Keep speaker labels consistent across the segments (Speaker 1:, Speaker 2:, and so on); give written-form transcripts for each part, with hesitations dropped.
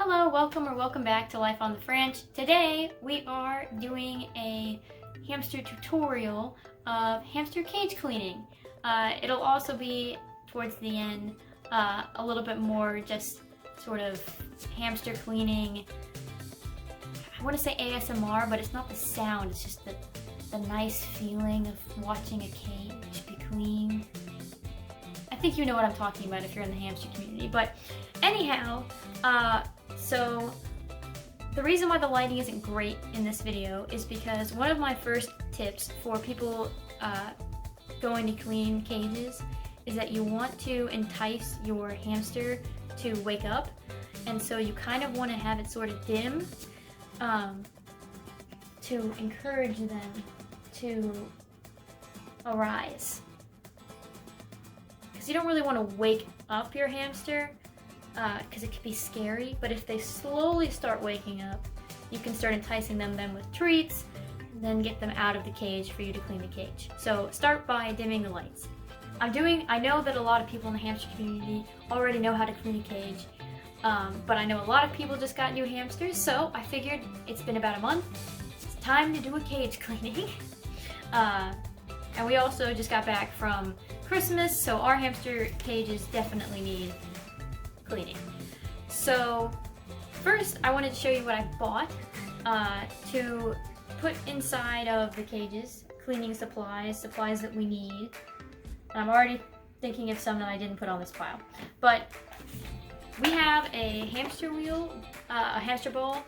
Speaker 1: Hello, welcome or welcome back to Life on the Franch. Today we are doing a hamster tutorial of hamster cage cleaning. It'll also be towards the end a little bit more just sort of hamster cleaning. I want to say ASMR, but it's not the sound, it's just the nice feeling of watching a cage be clean. I think you know what I'm talking about if you're in the hamster community. But anyhow, so the reason why the lighting isn't great in this video is because one of my first tips for people going to clean cages is that you want to entice your hamster to wake up, and so you kind of want to have it sort of dim to encourage them to arise. Because you don't really want to wake up your hamster because it could be scary, but if they slowly start waking up, you can start enticing them then with treats, and then get them out of the cage for you to clean the cage. So start by dimming the lights. I know that a lot of people in the hamster community already know how to clean a cage, but I know a lot of people just got new hamsters, so I figured it's been about a month, it's time to do a cage cleaning. And we also just got back from Christmas, so our hamster cages definitely need cleaning. So first I wanted to show you what I bought to put inside of the cages, cleaning supplies that we need. And I'm already thinking of some that I didn't put on this pile. But we have a hamster wheel, a hamster ball.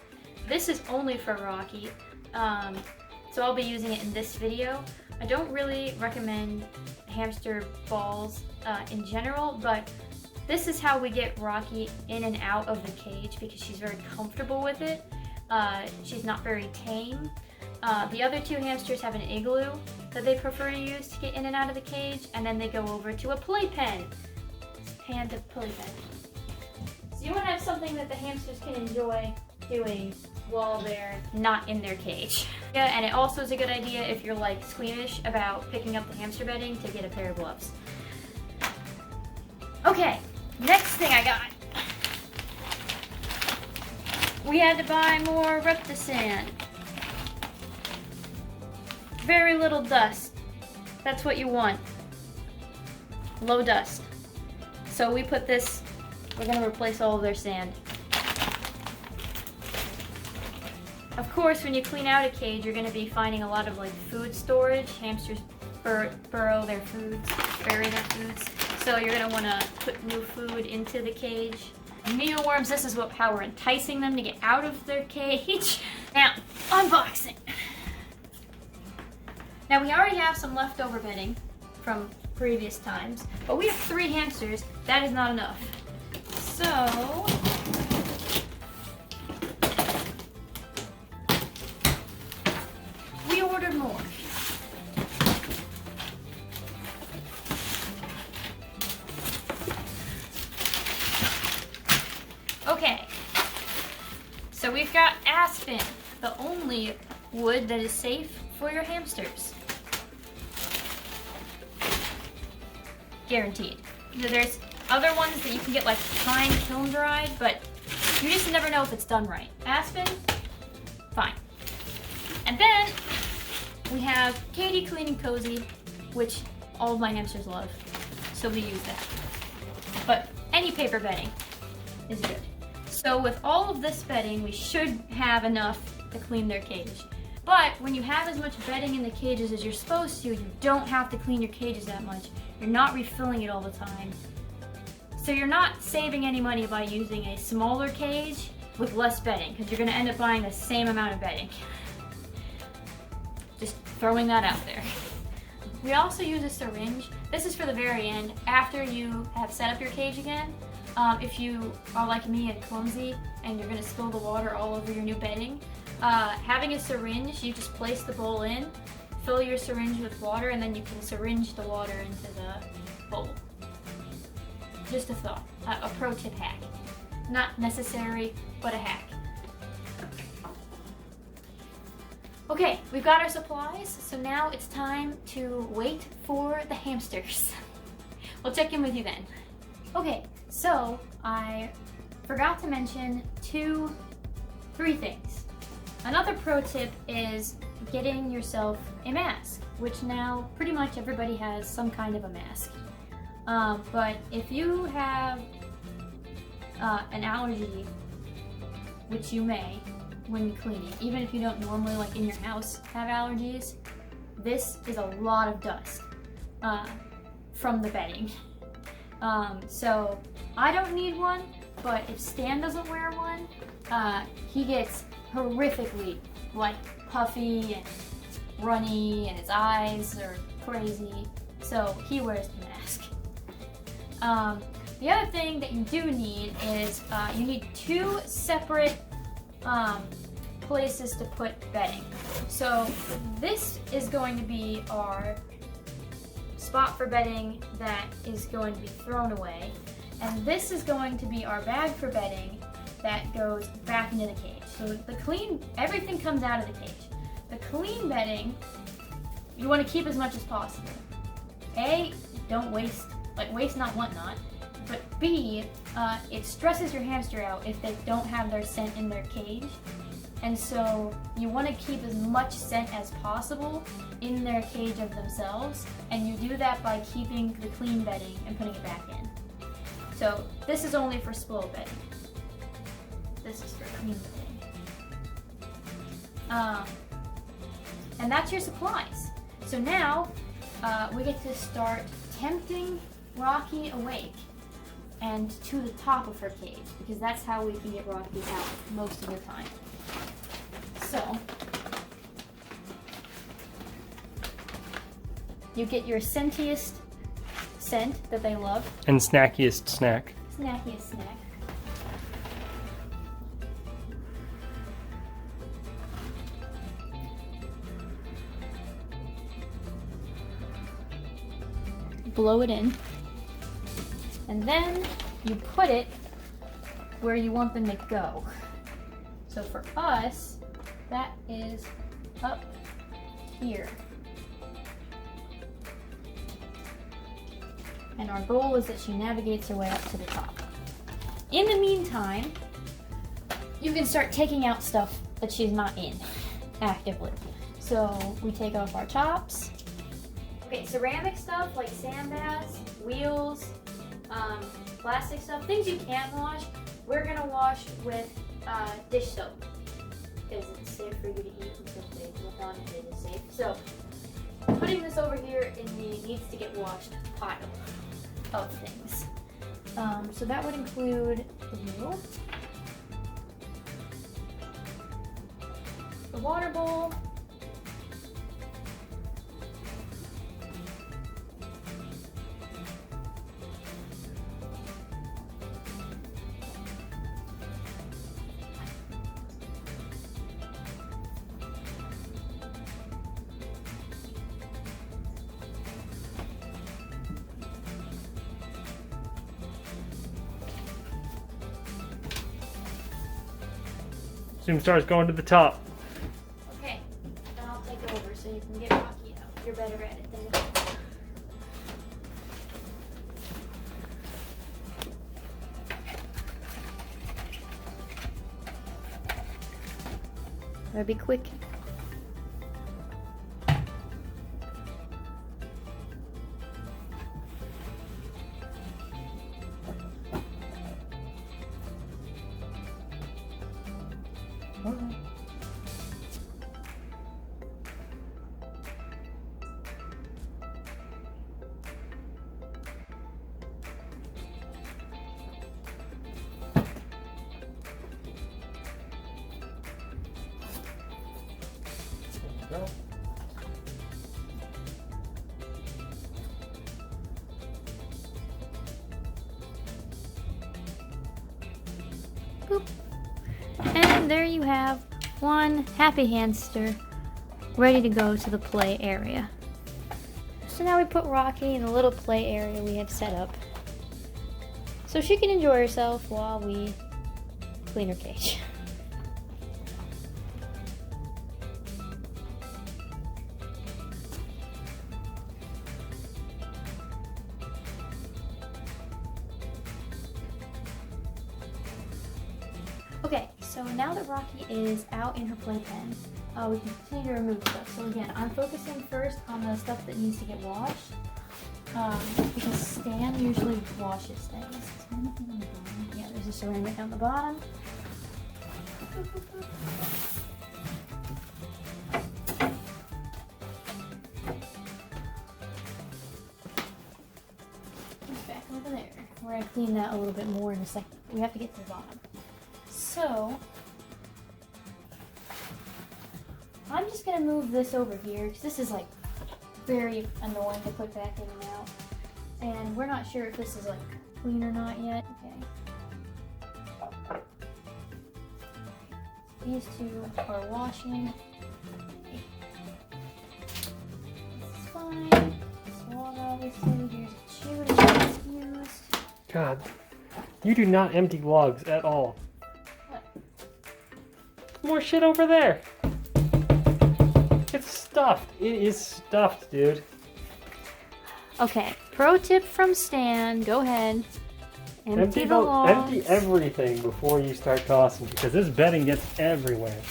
Speaker 1: This is only for Rocky, so I'll be using it in this video. I don't really recommend hamster balls in general, but this is how we get Rocky in and out of the cage because she's very comfortable with it. She's not very tame. The other two hamsters have an igloo that they prefer to use to get in and out of the cage, and then they go over to a playpen. Pan to playpen. So you want to have something that the hamsters can enjoy doing while they're not in their cage. Yeah, and it also is a good idea if you're like squeamish about picking up the hamster bedding to get a pair of gloves. Okay, next thing I got. We had to buy more Repticin. Very little dust. That's what you want. Low dust. So we put this, we're gonna replace all of their sand. Of course, when you clean out a cage, you're gonna be finding a lot of like food storage. Hamsters burrow their foods, bury their foods. So you're gonna wanna put new food into the cage. Mealworms, this is how we're enticing them to get out of their cage. Now, unboxing. Now we already have some leftover bedding from previous times, but we have 3 hamsters. That is not enough. So, we ordered more. Okay, so we've got aspen, the only wood that is safe for your hamsters. Guaranteed. There's other ones that you can get like pine kiln dried, but you just never know if it's done right. Aspen, fine. And then we have Katie Cleaning Cozy, which all of my hamsters love, so we use that. But any paper bedding is good. So with all of this bedding, we should have enough to clean their cage. But when you have as much bedding in the cages as you're supposed to, you don't have to clean your cages that much. You're not refilling it all the time. So you're not saving any money by using a smaller cage with less bedding, because you're gonna end up buying the same amount of bedding. Just throwing that out there. We also use a syringe. This is for the very end, after you have set up your cage again. If you are like me and clumsy and you're gonna spill the water all over your new bedding, having a syringe, you just place the bowl in, fill your syringe with water, and then you can syringe the water into the bowl. Just a thought, a pro tip hack. Not necessary, but a hack. Okay, we've got our supplies, so now it's time to wait for the hamsters. We'll check in with you then. Okay, so I forgot to mention three things. Another pro tip is getting yourself a mask, which now pretty much everybody has some kind of a mask. But if you have an allergy, which you may when cleaning, even if you don't normally, like in your house, have allergies, this is a lot of dust from the bedding. So I don't need one, but if Stan doesn't wear one, he gets horrifically like puffy and runny and his eyes are crazy, so he wears the mask. The other thing that you do need is you need 2 separate places to put bedding. So this is going to be our spot for bedding that is going to be thrown away, and this is going to be our bag for bedding that goes back into the cage. So the clean, everything comes out of the cage. The clean bedding, you want to keep as much as possible. A, don't waste, like waste not, want not. But B, it stresses your hamster out if they don't have their scent in their cage. And so you want to keep as much scent as possible in their cage of themselves. And you do that by keeping the clean bedding and putting it back in. So this is only for spoil bedding. This is for clean bedding. And that's your supplies. So now we get to start tempting Rocky awake and to the top of her cage, because that's how we can get Rocky out most of the time. So you get your scentiest scent that they love.
Speaker 2: And snackiest snack.
Speaker 1: Snackiest snack. Blow it in. And then you put it where you want them to go. So for us, that is up here. And our goal is that she navigates her way up to the top. In the meantime, you can start taking out stuff that she's not in actively. So we take off our tops. Okay, ceramic stuff like sandbags, wheels, plastic stuff, things you can't wash, we're gonna wash with dish soap because it's safe for you to eat and simply look on and it is safe. So putting this over here in the needs to get washed pile of things. So that would include the wheel, the water bowl,
Speaker 2: Zoom star's going to the top.
Speaker 1: Okay, then I'll take over so you can get Rocky out. You're better at it than me. Gotta be quick. Okay.
Speaker 2: Go.
Speaker 1: Boop. And there you have one happy hamster ready to go to the play area. So now we put Rocky in the little play area we have set up so she can enjoy herself while we clean her cage. Okay, so now that Rocky is out in her playpen, we can continue to remove stuff. So again, I'm focusing first on the stuff that needs to get washed, because Stan usually washes things. Is there anything on the bottom? Yeah, there's a ceramic on the bottom. Back over there. We're gonna clean that a little bit more in a second. We have to get to the bottom. So I'm just gonna move this over here because this is like very annoying to put back in and out. And we're not sure if this is like clean or not yet. Okay. These two are washing. This is fine. This one obviously, here's a chew that gets used.
Speaker 2: God, you do not empty logs at all.
Speaker 1: What?
Speaker 2: More shit over there. It's stuffed. It is stuffed, dude.
Speaker 1: Okay, pro tip from Stan, go ahead. Empty the logs.
Speaker 2: Empty everything before you start tossing because this bedding gets everywhere.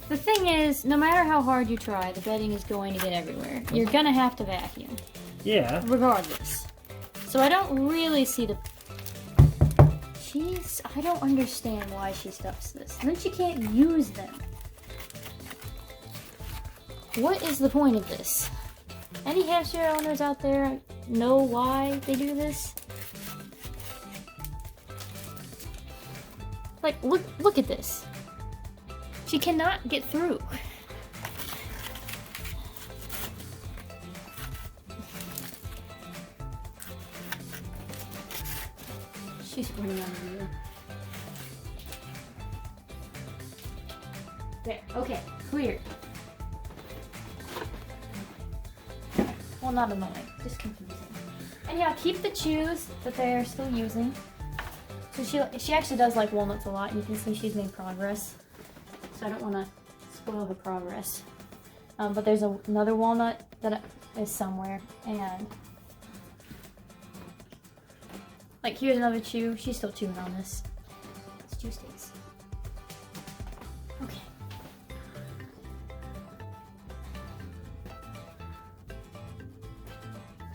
Speaker 1: The thing is, no matter how hard you try, the bedding is going to get everywhere. You're gonna have to vacuum.
Speaker 2: Yeah.
Speaker 1: Regardless. So I don't really see the... I don't understand why she stuffs this. Then she can't use them. What is the point of this? Any hamster owners out there know why they do this? Like, look at this. She cannot get through. She's running on the wheel. There, okay, clear. Well, not annoying, just confusing. And yeah, keep the chews that they're still using. So she actually does like walnuts a lot, and you can see she's made progress. So I don't want to spoil her progress. But there's another walnut that is somewhere, and like here's another chew. She's still chewing on this. It's chew sticks. Okay.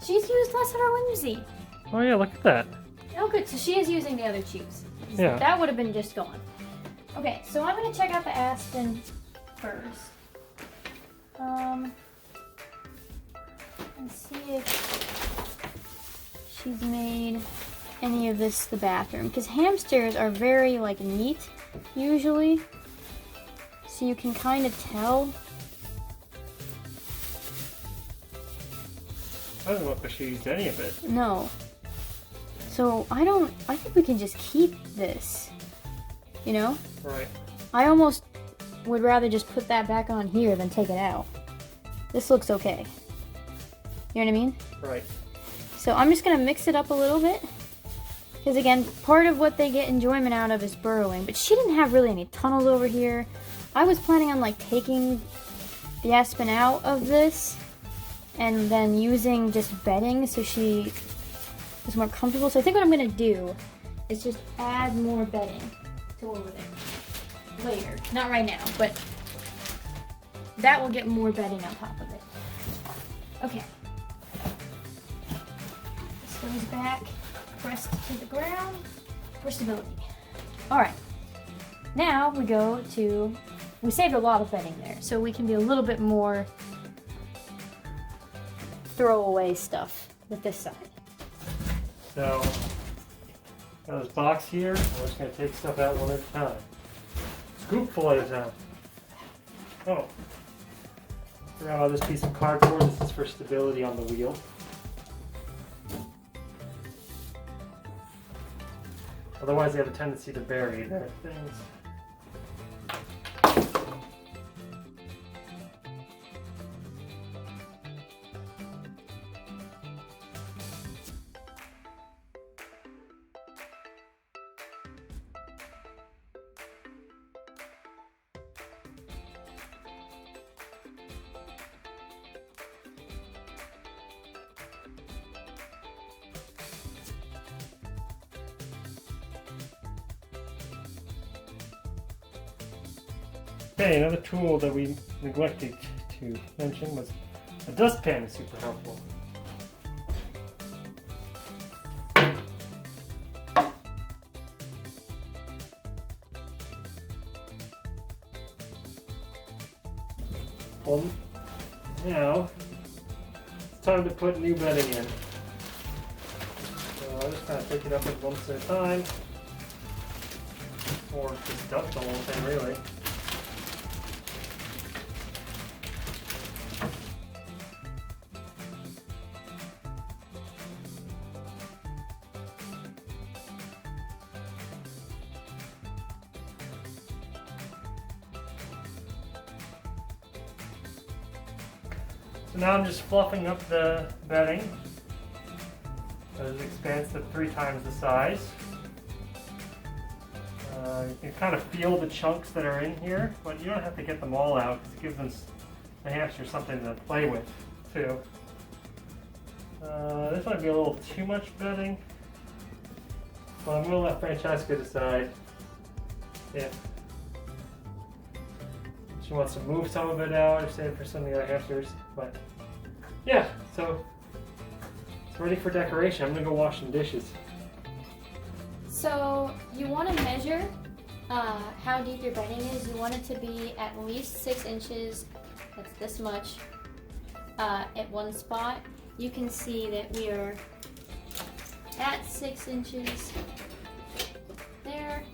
Speaker 1: She's used less of her whimsy.
Speaker 2: Oh yeah, look at that.
Speaker 1: Oh good, so she is using the other chews.
Speaker 2: Yeah.
Speaker 1: That would have been just gone. Okay, so I'm gonna check out the Aspen first. And see if she's made any of this the bathroom. Because hamsters are very like neat, usually. So you can kind of tell.
Speaker 2: I don't know if she used any of it.
Speaker 1: No. So I think we can just keep this, you know?
Speaker 2: Right.
Speaker 1: I almost would rather just put that back on here than take it out. This looks okay. You know what I mean?
Speaker 2: Right.
Speaker 1: So I'm just gonna mix it up a little bit. Because again, part of what they get enjoyment out of is burrowing. But she didn't have really any tunnels over here. I was planning on like taking the Aspen out of this and then using just bedding so she was more comfortable. So I think what I'm gonna do is just add more bedding to over there later. Not right now, but that will get more bedding on top of it. Okay. This goes back, pressed to the ground for stability. Alright. Now we saved a lot of bedding there, so we can be a little bit more throwaway stuff with this side.
Speaker 2: So, got this box here. We're just going to take stuff out one at a time. Scoopful at a time. Oh. Grab out this piece of cardboard. This is for stability on the wheel. Otherwise, they have a tendency to bury their things. Okay, another tool that we neglected to mention was a dustpan is super helpful. Well, now it's time to put new bedding in. So I'll just kind of pick it up at once at a time, or just dump the whole thing really. So now I'm just fluffing up the bedding. It expands to 3 times the size. You can kind of feel the chunks that are in here, but you don't have to get them all out because it gives them, the hamster something to play with too. This might be a little too much bedding, but I'm going to let Francesca decide if she wants to move some of it out or save it for some of the other hamsters. But yeah, so it's ready for decoration. I'm going to go wash some dishes.
Speaker 1: So you want to measure how deep your bedding is. You want it to be at least 6 inches, that's this much, at one spot. You can see that we are at 6 inches there,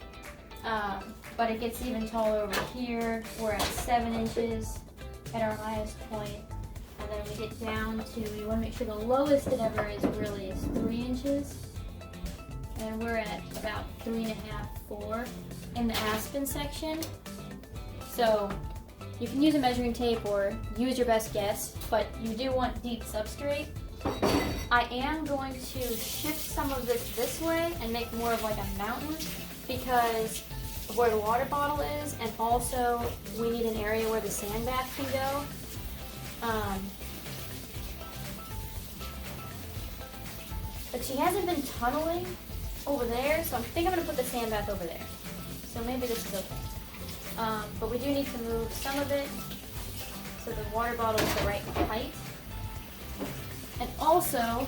Speaker 1: but it gets even taller over here. We're at 7 inches at our highest point, and then we get down to, you want to make sure the lowest it ever is really is 3 inches. And we're at about 3.5, 4 in the aspen section. So you can use a measuring tape or use your best guess, but you do want deep substrate. I am going to shift some of this way and make more of like a mountain because of where the water bottle is, and also we need an area where the sand bath can go. But she hasn't been tunneling over there, so I think I'm going to put the sand bath over there. So maybe this is okay. But we do need to move some of it so the water bottle is the right height. And also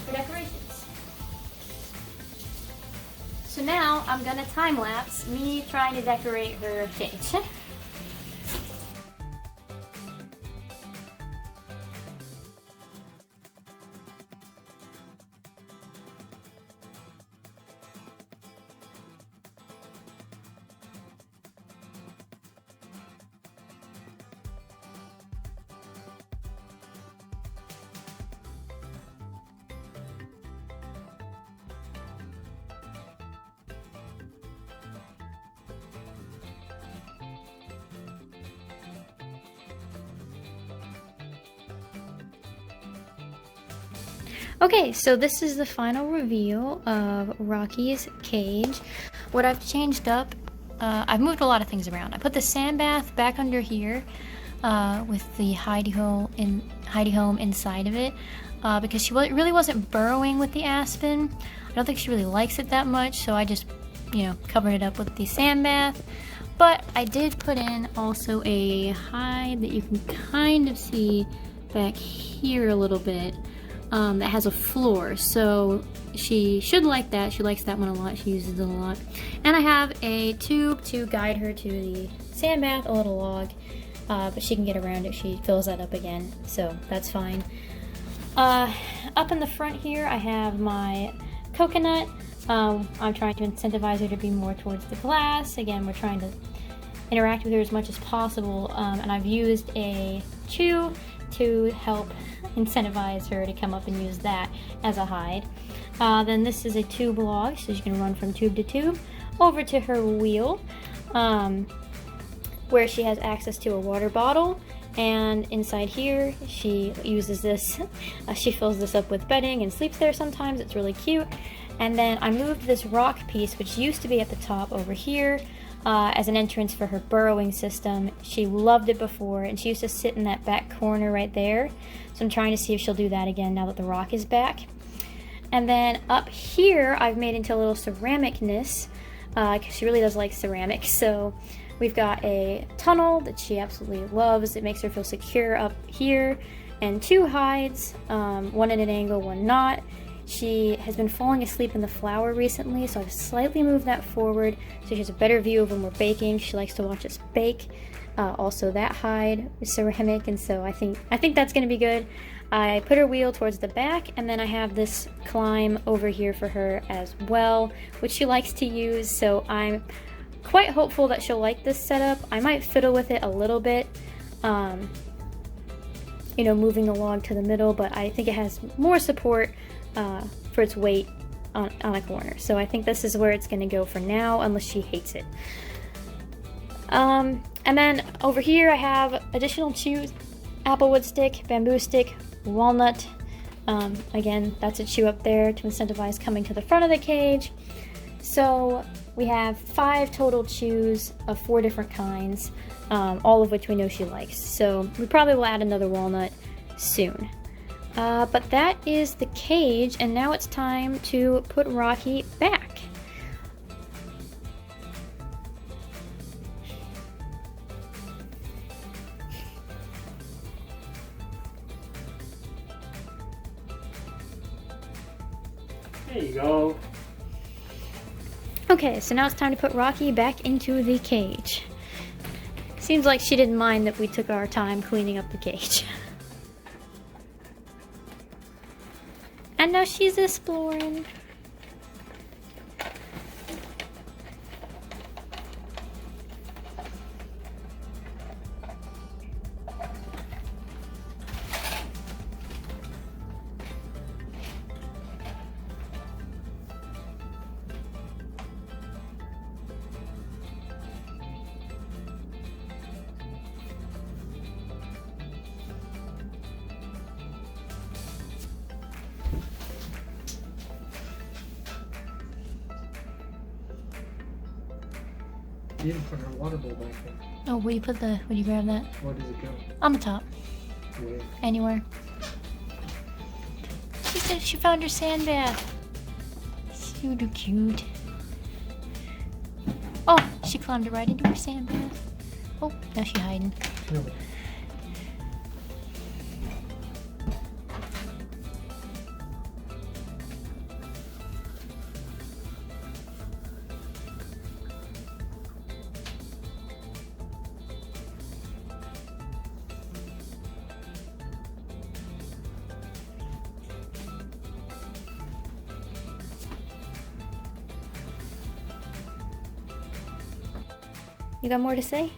Speaker 1: for decorations. So now I'm going to time lapse me trying to decorate her cage. Okay, so this is the final reveal of Rocky's cage. What I've changed up, I've moved a lot of things around. I put the sand bath back under here with the hidey home inside of it because she really wasn't burrowing with the aspen. I don't think she really likes it that much, so I just, covered it up with the sand bath. But I did put in also a hide that you can kind of see back here a little bit. That has a floor, so she should like that. She likes that one a lot. She uses it a lot. And I have a tube to guide her to the sand bath, a little log, but she can get around it. She fills that up again, so that's fine. Up in the front here, I have my coconut. I'm trying to incentivize her to be more towards the glass. Again, we're trying to interact with her as much as possible, and I've used a chew to help incentivize her to come up and use that as a hide. Then this is a tube log, so she can run from tube to tube over to her wheel, where she has access to a water bottle, and inside here she uses this, she fills this up with bedding and sleeps there sometimes. It's really cute. And then I moved this rock piece, which used to be at the top, over here as an entrance for her burrowing system. She loved it before, and she used to sit in that back corner right there. So I'm trying to see if she'll do that again now that the rock is back. And then up here, I've made into a little ceramicness, because she really does like ceramic. So We've got a tunnel that she absolutely loves. It makes her feel secure up here. And 2 hides, one at an angle, one not. She has been falling asleep in the flour recently, so I've slightly moved that forward so she has a better view of when we're baking. She likes to watch us bake. Also, that hide is ceramic, and so I think that's going to be good. I put her wheel towards the back, and then I have this climb over here for her as well, which she likes to use, so I'm quite hopeful that she'll like this setup. I might fiddle with it a little bit, you know, moving the log to the middle, but I think it has more support for its weight on a corner. So I think this is where it's going to go for now, unless she hates it. And then over here I have additional chews: applewood stick, bamboo stick, walnut. Again, that's a chew up there to incentivize coming to the front of the cage. So we have 5 total chews of 4 different kinds, all of which we know she likes. So we probably will add another walnut soon. But that is the cage, and now it's time to put Rocky back.
Speaker 2: There you go.
Speaker 1: Okay, so now it's time to put Rocky back into the cage. Seems like she didn't mind that we took our time cleaning up the cage. And now she's exploring.
Speaker 2: You didn't put her water bowl back there.
Speaker 1: Oh, where you grab that?
Speaker 2: Where does it go?
Speaker 1: On the top.
Speaker 2: Where?
Speaker 1: Anywhere. She said she found her sand bath. So cute. Oh, she climbed right into her sand bath. Oh, now she's hiding.
Speaker 2: No.
Speaker 1: You got more to say?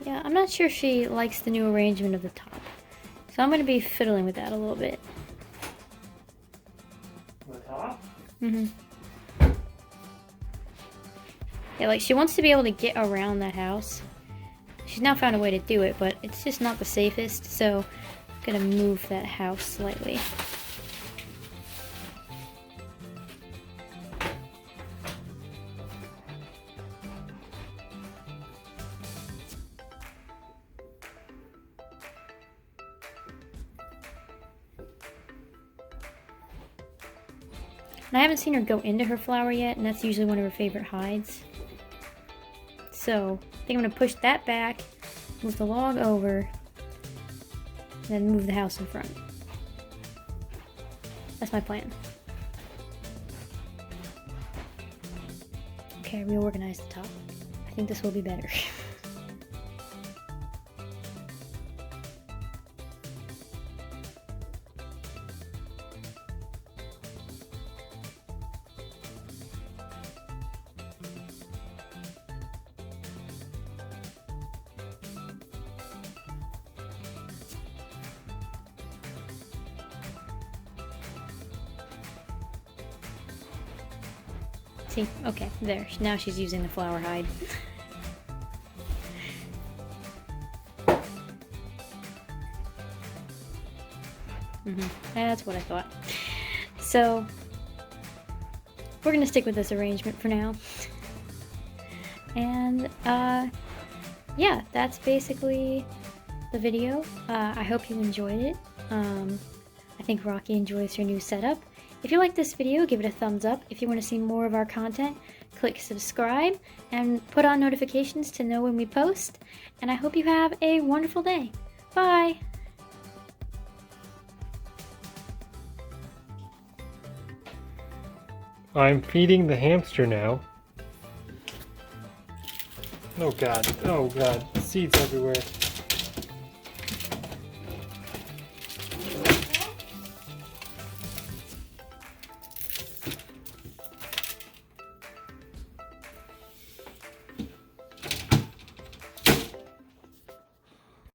Speaker 1: Yeah, I'm not sure if she likes the new arrangement of the top. So I'm going to be fiddling with that a little bit.
Speaker 2: The top?
Speaker 1: Mm-hmm. Yeah, like she wants to be able to get around that house. She's now found a way to do it, but it's just not the safest, so I'm going to move that house slightly. And I haven't seen her go into her flower yet, and that's usually one of her favorite hides. So, I think I'm going to push that back, move the log over, and then move the house in front. That's my plan. Okay, reorganize the top. I think this will be better. See? Okay, there. Now she's using the flower hide. That's what I thought. So, we're gonna stick with this arrangement for now. And, yeah, that's basically the video. I hope you enjoyed it. I think Rocky enjoys her new setup. If you like this video, give it a thumbs up. If you want to see more of our content, click subscribe and put on notifications to know when we post. And I hope you have a wonderful day. Bye!
Speaker 2: I'm feeding the hamster now. Oh god, seeds everywhere.